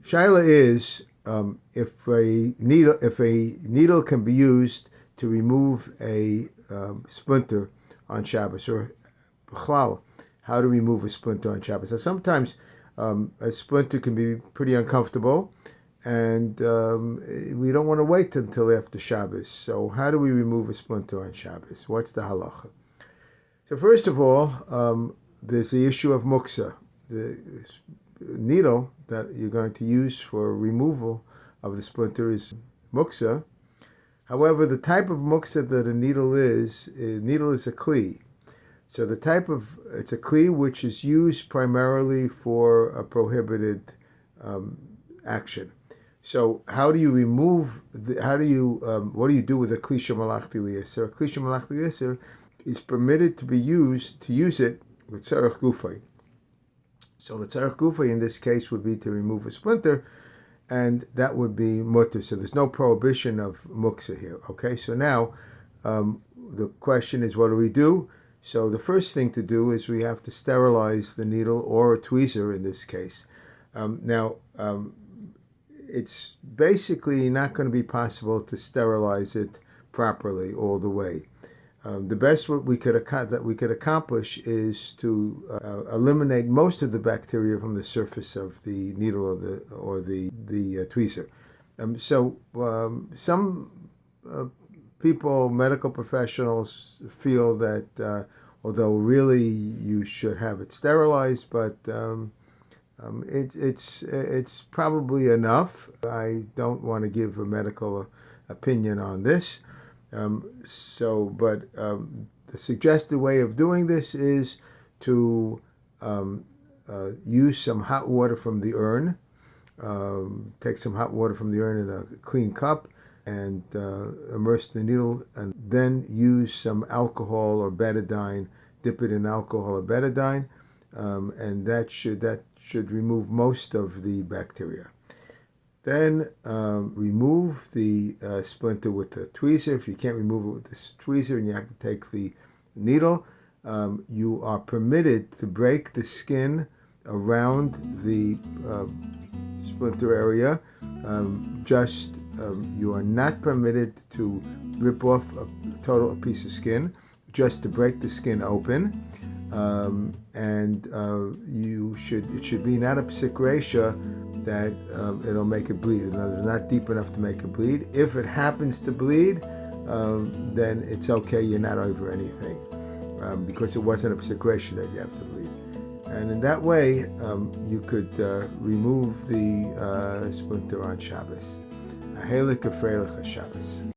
Shaila is if a needle can be used to remove a splinter on Shabbos, or b'chlal, how to remove a splinter on Shabbos. Now, sometimes a splinter can be pretty uncomfortable, and we don't want to wait until after Shabbos. So how do we remove a splinter on Shabbos? What's the halacha? So first of all, there's the issue of muksa. The needle that you're going to use for removal of the splinter is muksa. However, the type of muksa that a needle is a kli. So it's a kli which is used primarily for a prohibited action. So how do you remove, what do you do with a kli shemalachti li'aser? A kli shemalachti li'aser is permitted to use it with tzarech gufay. So the tzarech gufay in this case would be to remove a splinter, and that would be mutter. So there's no prohibition of muksa here. Okay, so now the question is, what do we do? So the first thing to do is we have to sterilize the needle, or a tweezer in this case. It's basically not going to be possible to sterilize it properly all the way. The best that we could accomplish is to eliminate most of the bacteria from the surface of the needle or the tweezer. Some people, medical professionals, feel that although really you should have it sterilized, but it's probably enough. I don't want to give a medical opinion on this. The suggested way of doing this is to use some hot water from the urn. Take some hot water from the urn in a clean cup and immerse the needle, and then use some alcohol or betadine. Dip it in alcohol or betadine, and that should remove most of the bacteria. Then remove the splinter with the tweezer. If you can't remove it with the tweezer and you have to take the needle, you are permitted to break the skin around the splinter area. You are not permitted to rip off a piece of skin, just to break the skin open. It should be not a psik reisha that it'll make it bleed. In other words, not deep enough to make it bleed. If it happens to bleed, then it's okay. You're not over anything, because it wasn't a psik reisha that you have to bleed. And in that way, you could remove the splinter on Shabbos. A helik of Shabbos.